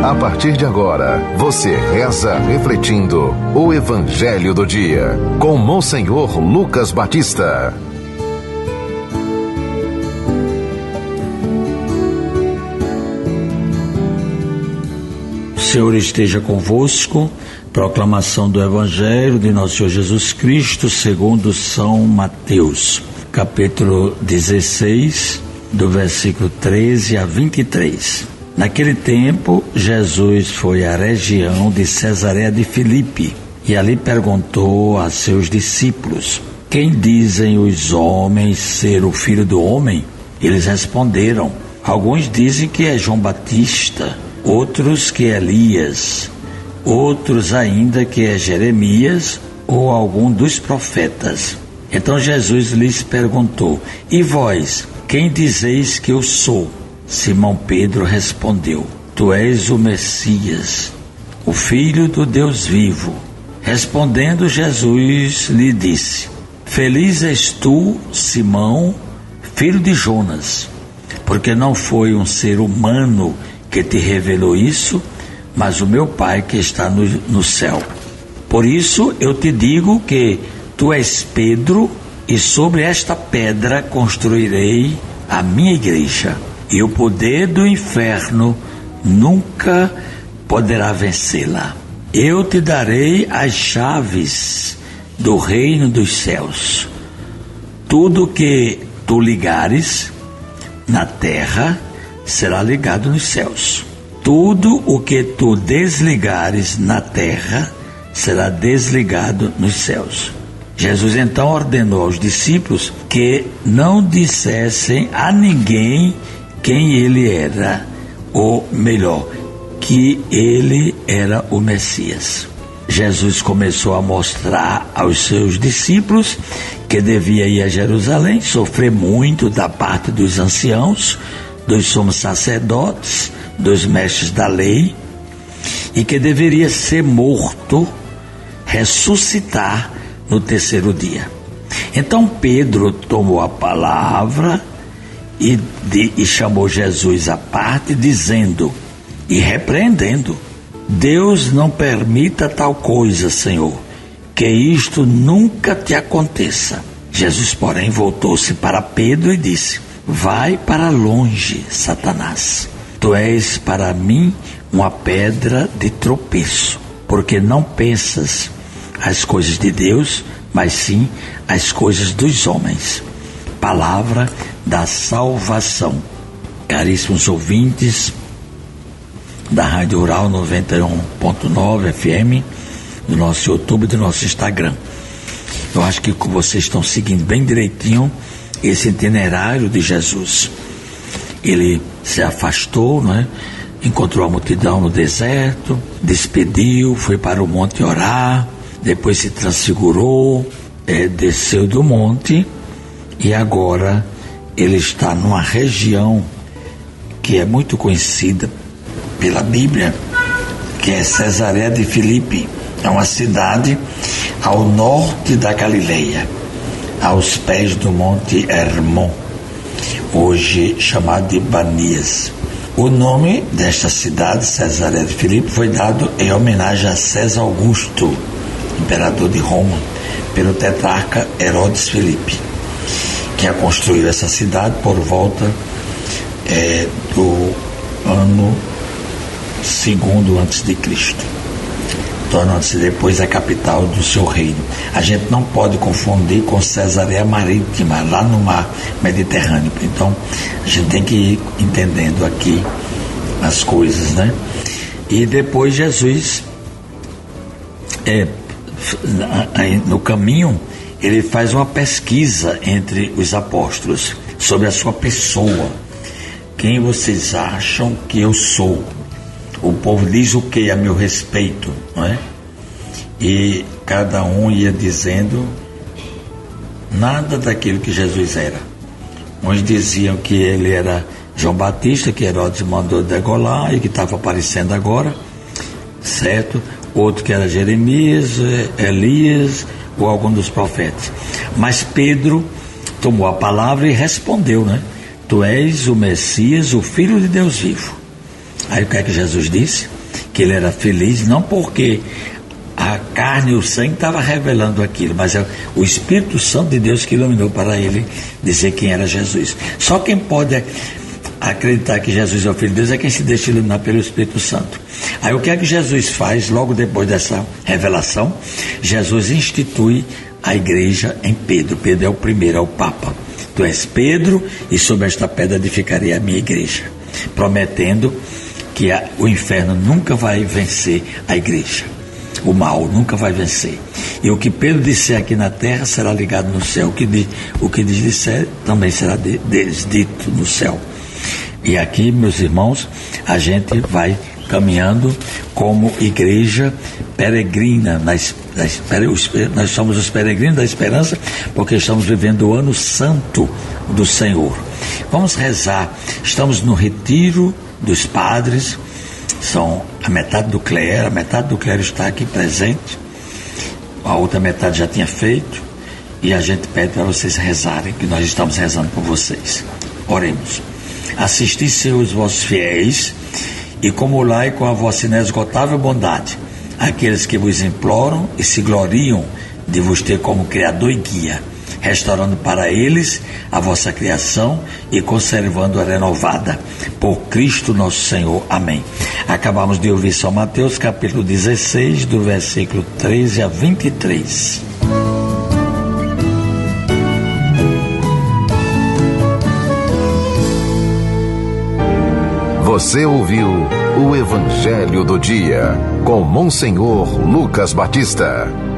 A partir de agora, você reza refletindo o Evangelho do Dia, com Monsenhor Lucas Batista. O Senhor esteja convosco. Proclamação do Evangelho de Nosso Senhor Jesus Cristo segundo São Mateus, capítulo 16, do versículo 13 a 23. Naquele tempo, Jesus foi à região de Cesareia de Filipe e ali perguntou a seus discípulos: quem dizem os homens ser o Filho do Homem? Eles responderam: alguns dizem que é João Batista, outros que é Elias, outros ainda que é Jeremias ou algum dos profetas. Então Jesus lhes perguntou: e vós, quem dizeis que eu sou? Simão Pedro respondeu: tu és o Messias, o Filho do Deus vivo. Respondendo Jesus lhe disse: feliz és tu, Simão, filho de Jonas, porque não foi um ser humano que te revelou isso, mas o meu Pai que está no céu. Por isso eu te digo que tu és Pedro, e sobre esta pedra construirei a minha igreja, e o poder do inferno nunca poderá vencê-la. Eu te darei as chaves do reino dos céus. Tudo que tu ligares na terra será ligado nos céus. Tudo o que tu desligares na terra será desligado nos céus. Jesus então ordenou aos discípulos que não dissessem a ninguém quem ele era, ou melhor, que ele era o Messias. Jesus começou a mostrar aos seus discípulos que devia ir a Jerusalém, sofrer muito da parte dos anciãos, dos sumos sacerdotes, dos mestres da lei, e que deveria ser morto, ressuscitar no terceiro dia. Então Pedro tomou a palavra e chamou Jesus à parte, dizendo e repreendendo: Deus não permita tal coisa, Senhor, que isto nunca te aconteça. Jesus, porém, voltou-se para Pedro e disse: vai para longe, Satanás. Tu és para mim uma pedra de tropeço, porque não pensas as coisas de Deus, mas sim as coisas dos homens. Palavra da salvação. Caríssimos ouvintes da Rádio Rural 91.9 FM, do nosso YouTube e do nosso Instagram. Eu acho que vocês estão seguindo bem direitinho esse itinerário de Jesus. Ele se afastou, né? Encontrou a multidão no deserto, despediu, foi para o monte orar, depois se transfigurou, desceu do monte e agora ele está numa região que é muito conhecida pela Bíblia, que é Cesareia de Filipe. É uma cidade ao norte da Galileia, aos pés do Monte Hermon, hoje chamado de Banias. O nome desta cidade, Cesareia de Filipe, foi dado em homenagem a César Augusto, imperador de Roma, pelo tetrarca Herodes Filipe, que a construiu essa cidade por volta do ano 2º a.C., tornando-se depois a capital do seu reino. A gente não pode confundir com Cesareia Marítima, lá no mar Mediterrâneo. Então a gente tem que ir entendendo aqui as coisas, né? E depois Jesus, no caminho, ele faz uma pesquisa entre os apóstolos sobre a sua pessoa. Quem vocês acham que eu sou? O povo diz o que a meu respeito, não é? E cada um ia dizendo nada daquilo que Jesus era. Uns diziam que ele era João Batista, que Herodes mandou degolar e que estava aparecendo agora, certo? Outro que era Jeremias, Elias ou algum dos profetas. Mas Pedro tomou a palavra e respondeu, né? Tu és o Messias, o Filho de Deus vivo. Aí o que é que Jesus disse? Que ele era feliz não porque a carne e o sangue estavam revelando aquilo, mas é o Espírito Santo de Deus que iluminou para ele dizer quem era Jesus. Só quem pode acreditar que Jesus é o Filho de Deus é quem se deixa iluminar pelo Espírito Santo. Aí o que é que Jesus faz logo depois dessa revelação? Jesus institui a igreja em Pedro. Pedro é o primeiro, é o Papa. Tu és Pedro, e sobre esta pedra edificarei a minha igreja, prometendo que o inferno nunca vai vencer a igreja. O mal nunca vai vencer. E o que Pedro disser aqui na terra será ligado no céu. O que diz disser também será dito no céu. E aqui, meus irmãos, a gente vai caminhando como igreja peregrina. Nós somos os peregrinos da esperança, porque estamos vivendo o ano santo do Senhor. Vamos rezar. Estamos no retiro dos padres. São a metade do clero está aqui presente, a outra metade já tinha feito, e a gente pede para vocês rezarem, que nós estamos rezando por vocês. Oremos. Assisti, Senhor, os vossos fiéis, e comulai com a vossa inesgotável bondade aqueles que vos imploram e se gloriam de vos ter como Criador e Guia, restaurando para eles a vossa criação e conservando-a renovada. Por Cristo nosso Senhor. Amém. Acabamos de ouvir São Mateus, capítulo 16, do versículo 13 a 23. Você ouviu o Evangelho do Dia, com Monsenhor Lucas Batista.